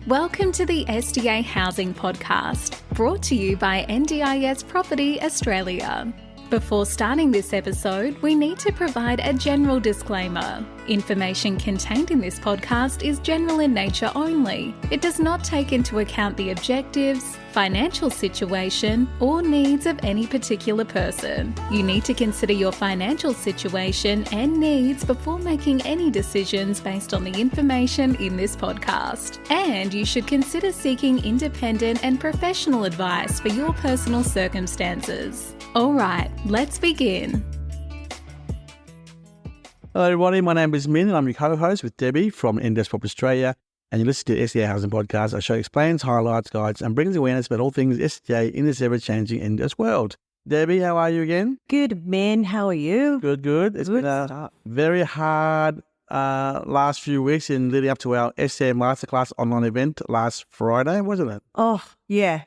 Welcome to the SDA Housing Podcast, brought to you by NDIS Property Australia. Before starting this episode, we need to provide a general disclaimer. Information contained in this podcast is general in nature only. It does not take into account the objectives, financial situation, or needs of any particular person. You need to consider your financial situation and needs before making any decisions based on the information in this podcast. And you should consider seeking independent and professional advice for your personal circumstances. All right, let's begin. Hello everybody, my name is Minh and I'm your co-host with Debbie from NDIS Property Australia, and you listen to the SDA Housing Podcast. Our show explains, highlights, guides and brings awareness about all things SDA in this ever-changing NDIS world. Debbie, how are you again? Good, Minh. How are you? Good. It's been a very hard last few weeks in leading up to our SDA Masterclass online event last Friday, wasn't it? Oh, yeah.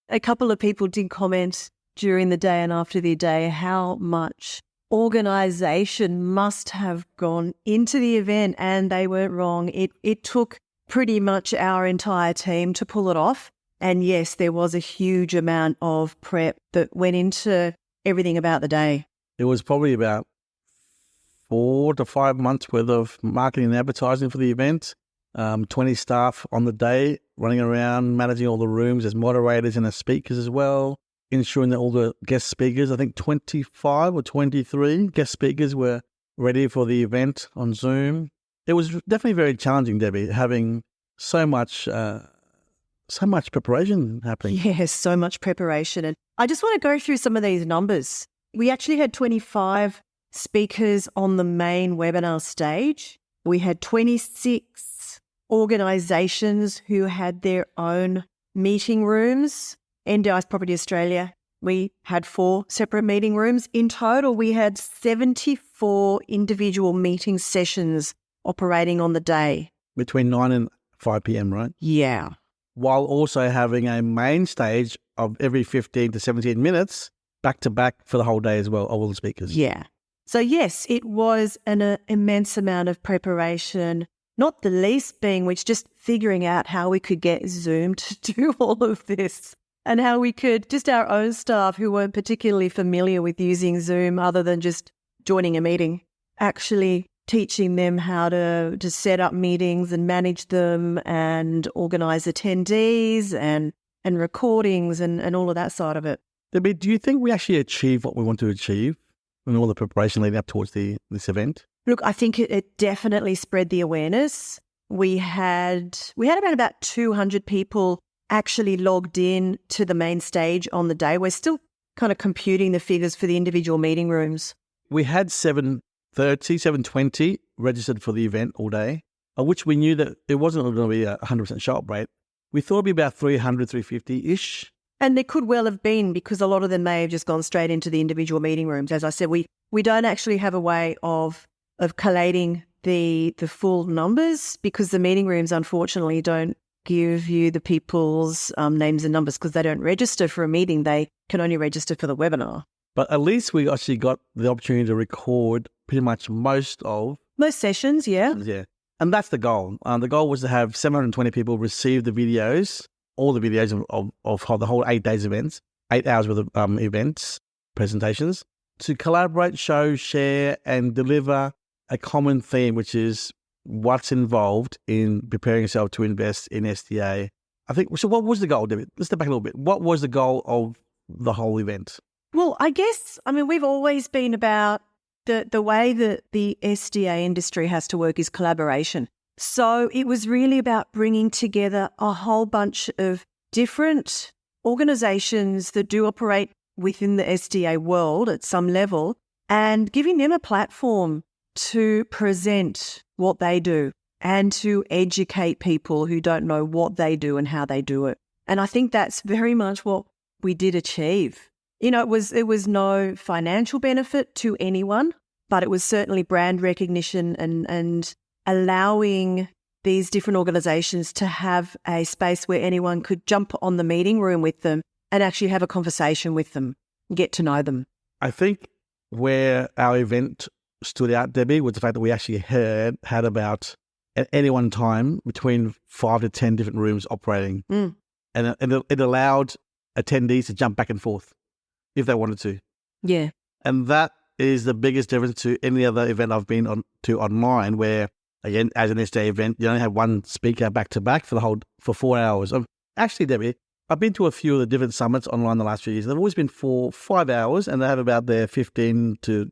A couple of people did comment during the day and after the day how much organisation must have gone into the event, and they weren't wrong. It took pretty much our entire team to pull it off. And yes, there was a huge amount of prep that went into everything about the day. It was probably about 4 to 5 months worth of marketing and advertising for the event. 20 staff on the day running around, managing all the rooms as moderators and as speakers as well. Ensuring that all the guest speakers, I think 25 or 23 guest speakers were ready for the event on Zoom. It was definitely very challenging, Debbie, having so much preparation happening. Yes, so much preparation. And I just want to go through some of these numbers. We actually had 25 speakers on the main webinar stage. We had 26 organisations who had their own meeting rooms. NDIS Property Australia, we had 4 separate meeting rooms. In total, we had 74 individual meeting sessions operating on the day. Between 9 and 5 p.m, right? Yeah. While also having a main stage of every 15 to 17 minutes back to back for the whole day as well, of all the speakers. Yeah. So yes, it was an immense amount of preparation, not the least being which just figuring out how we could get Zoom to do all of this. And how we could, just our own staff who weren't particularly familiar with using Zoom other than just joining a meeting, actually teaching them how to set up meetings and manage them and organise attendees and recordings and all of that side of it. Debbie, do you think we actually achieved what we want to achieve in all the preparation leading up towards this event? Look, I think it definitely spread the awareness. We had about 200 people actually logged in to the main stage on the day. We're still kind of computing the figures for the individual meeting rooms. We had 720 registered for the event all day, of which we knew that it wasn't going to be a 100% show-up rate. We thought it'd be about 300, 350-ish. And there could well have been, because a lot of them may have just gone straight into the individual meeting rooms. As I said, we don't actually have a way of collating the full numbers, because the meeting rooms unfortunately don't give you the people's names and numbers, because they don't register for a meeting. They can only register for the webinar. But at least we actually got the opportunity to record pretty much most sessions, yeah. Yeah. And that's the goal. The goal was to have 720 people receive the videos, all the videos of the whole 8 days events, 8 hours worth of events, presentations, to collaborate, show, share, and deliver a common theme, which is what's involved in preparing yourself to invest in SDA. I think, so what was the goal, David? Let's step back a little bit. What was the goal of the whole event? Well, we've always been about the way that the SDA industry has to work is collaboration. So it was really about bringing together a whole bunch of different organisations that do operate within the SDA world at some level and giving them a platform to present what they do and to educate people who don't know what they do and how they do it. And I think that's very much what we did achieve. You know, it was no financial benefit to anyone, but it was certainly brand recognition and allowing these different organisations to have a space where anyone could jump on the meeting room with them and actually have a conversation with them, get to know them. I think where our event stood out, Debbie, was the fact that we actually had about at any one time between 5 to 10 different rooms operating. Mm. And it allowed attendees to jump back and forth if they wanted to. Yeah. And that is the biggest difference to any other event I've been to online, where, again, as an SDA event, you only have one speaker back to back for 4 hours. Actually, Debbie, I've been to a few of the different summits online the last few years. They've always been for 5 hours, and they have about their 15 to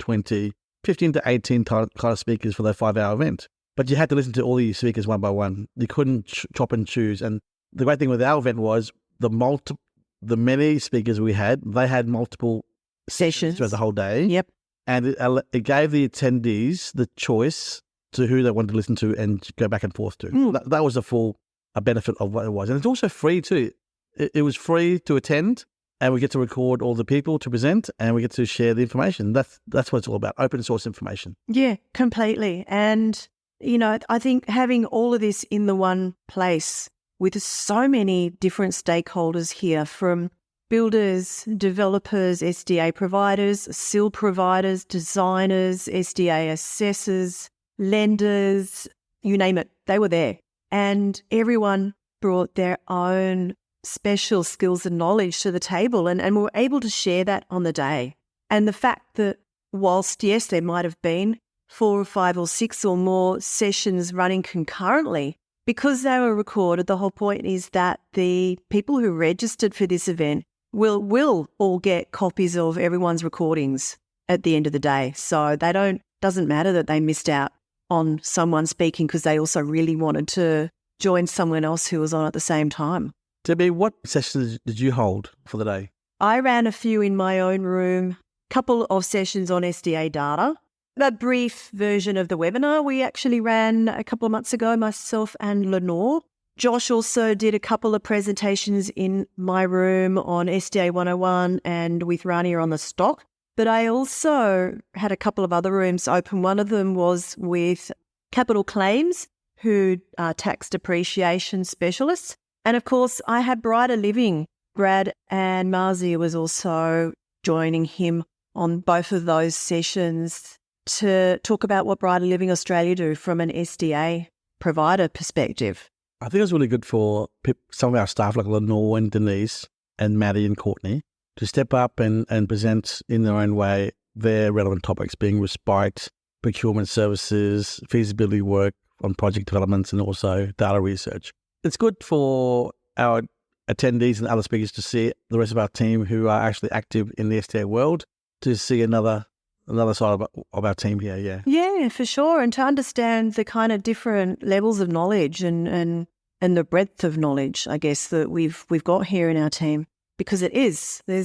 18 kind of speakers for their 5-hour event. But you had to listen to all the speakers one by one. You couldn't chop and choose. And the great thing with our event was the many speakers we had, they had multiple sessions throughout the whole day. Yep. And it gave the attendees the choice to who they wanted to listen to and go back and forth to. That was a benefit of what it was. And it's also free too. It was free to attend, and we get to record all the people to present, and we get to share the information. That's what it's all about, open source information. Yeah, completely. And, I think having all of this in the one place with so many different stakeholders here, from builders, developers, SDA providers, SIL providers, designers, SDA assessors, lenders, you name it, they were there. And everyone brought their own special skills and knowledge to the table, and were able to share that on the day. And the fact that whilst, yes, there might have been 4 or 5 or 6 or more sessions running concurrently, because they were recorded, the whole point is that the people who registered for this event will all get copies of everyone's recordings at the end of the day. So doesn't matter that they missed out on someone speaking because they also really wanted to join someone else who was on at the same time. Debbie, what sessions did you hold for the day? I ran a few in my own room, couple of sessions on SDA data. A brief version of the webinar we actually ran a couple of months ago, myself and Lenore. Josh also did a couple of presentations in my room on SDA 101 and with Rania on the stock. But I also had a couple of other rooms open. One of them was with Capital Claims, who are tax depreciation specialists. And of course, I had Brighter Living. Brad and Marzi was also joining him on both of those sessions to talk about what Brighter Living Australia do from an SDA provider perspective. I think it was really good for some of our staff like Lenore and Denise and Maddie and Courtney to step up and present in their own way their relevant topics, being respite, procurement services, feasibility work on project developments, and also data research. It's good for our attendees and other speakers to see the rest of our team who are actually active in the SDA world, to see another side of our team here, yeah. Yeah, for sure. And to understand the kind of different levels of knowledge and the breadth of knowledge, I guess, that we've got here in our team. Because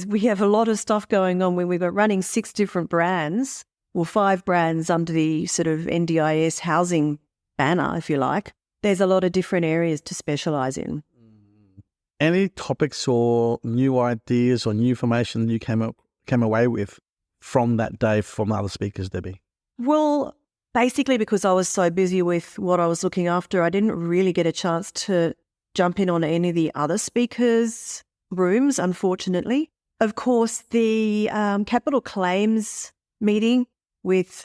we have a lot of stuff going on when we've got running 6 different brands, or 5 brands under the sort of NDIS housing banner, if you like. There's a lot of different areas to specialise in. Any topics or new ideas or new information you came away with from that day from other speakers, Debbie? Well, basically because I was so busy with what I was looking after, I didn't really get a chance to jump in on any of the other speakers' rooms, unfortunately. Of course, the capital claims meeting with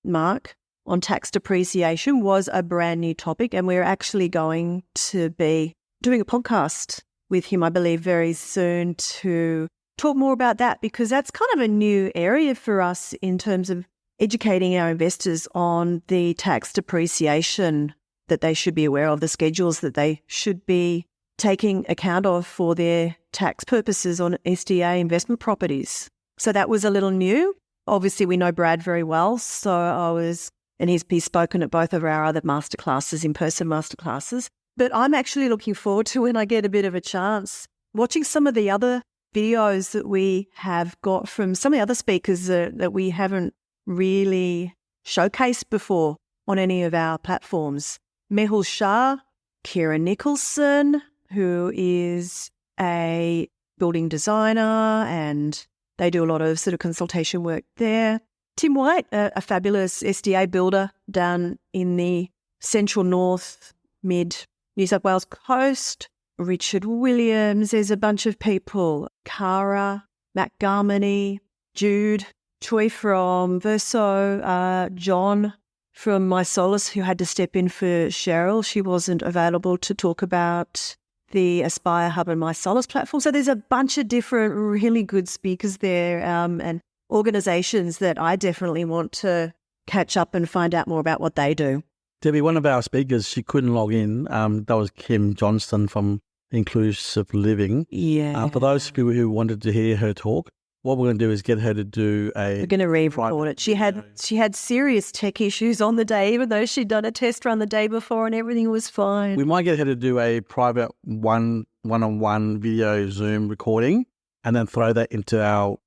Mark on tax depreciation was a brand new topic, and we're actually going to be doing a podcast with him, I believe, very soon to talk more about that, because that's kind of a new area for us in terms of educating our investors on the tax depreciation that they should be aware of, the schedules that they should be taking account of for their tax purposes on SDA investment properties. So that was a little new. Obviously, we know Brad very well, and he's spoken at both of our other masterclasses, in-person masterclasses. But I'm actually looking forward to, when I get a bit of a chance, watching some of the other videos that we have got from some of the other speakers that we haven't really showcased before on any of our platforms. Mehul Shah, Kira Nicholson, who is a building designer, and they do a lot of sort of consultation work there. Tim White, a fabulous SDA builder down in the central north, mid New South Wales coast. Richard Williams, there's a bunch of people. Cara, Matt Garmany, Jude, Choi from Verso, John from My Solace who had to step in for Cheryl. She wasn't available to talk about the Aspire Hub and My Solace platform. So there's a bunch of different really good speakers there and organisations that I definitely want to catch up and find out more about what they do. Debbie, one of our speakers, she couldn't log in. That was Kim Johnston from Inclusive Living. Yeah. For those who wanted to hear her talk, what we're going to do is get her to do We're going to re-record it. She had serious tech issues on the day, even though she'd done a test run the day before and everything was fine. We might get her to do a private one-on-one video Zoom recording and then throw that into our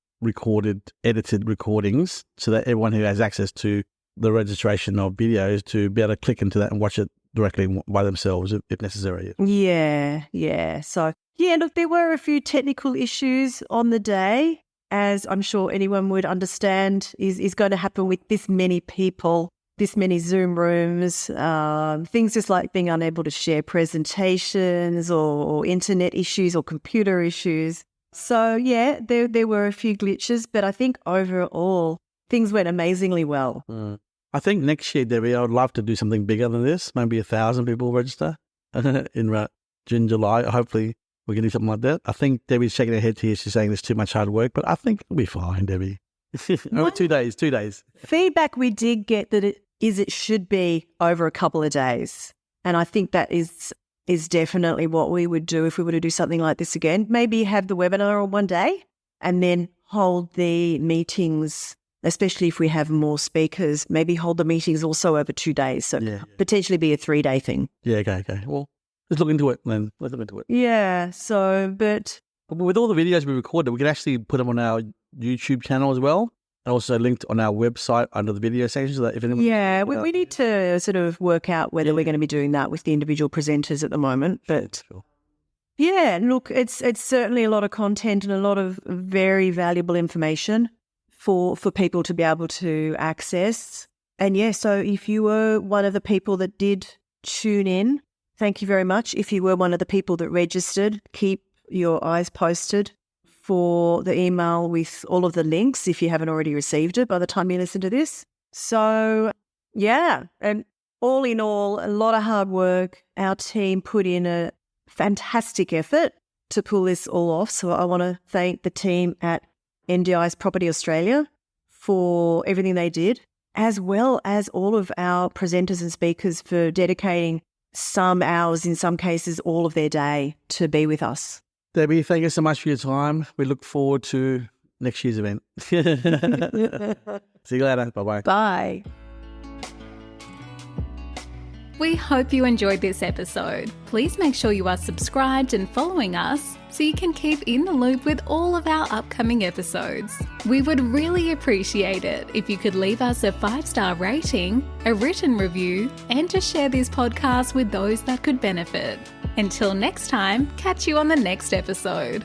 edited recordings so that everyone who has access to the registration of videos to be able to click into that and watch it directly by themselves if necessary. Yeah. So, look, there were a few technical issues on the day, as I'm sure anyone would understand is going to happen with this many people, this many Zoom rooms, things just like being unable to share presentations or internet issues or computer issues. So, there were a few glitches, but I think overall things went amazingly well. I think next year, Debbie, I would love to do something bigger than this. Maybe 1,000 people register in June, July. Hopefully we can do something like that. I think Debbie's shaking her head here. She's saying there's too much hard work, but I think it'll be fine, Debbie. 2 days. Feedback we did get that it should be over a couple of days. And I think that is definitely what we would do if we were to do something like this again. Maybe have the webinar on one day and then hold the meetings, especially if we have more speakers, maybe hold the meetings also over 2 days. So potentially be a 3-day thing. Yeah, okay. Well, let's look into it then. Let's look into it. Yeah, but with all the videos we recorded, we can actually put them on our YouTube channel as well, and also linked on our website under the video section. So that if anyone, we need to sort of work out whether we're going to be doing that with the individual presenters at the moment. But look, it's certainly a lot of content and a lot of very valuable information for people to be able to access. And so if you were one of the people that did tune in, thank you very much. If you were one of the people that registered, keep your eyes posted for the email with all of the links if you haven't already received it by the time you listen to this. So, and all in all, a lot of hard work. Our team put in a fantastic effort to pull this all off. So I want to thank the team at NDIS Property Australia for everything they did, as well as all of our presenters and speakers for dedicating some hours, in some cases all of their day, to be with us. Debbie, thank you so much for your time. We look forward to next year's event. See you later. Bye-bye. Bye. We hope you enjoyed this episode. Please make sure you are subscribed and following us so you can keep in the loop with all of our upcoming episodes. We would really appreciate it if you could leave us a 5-star rating, a written review, and to share this podcast with those that could benefit. Until next time, catch you on the next episode.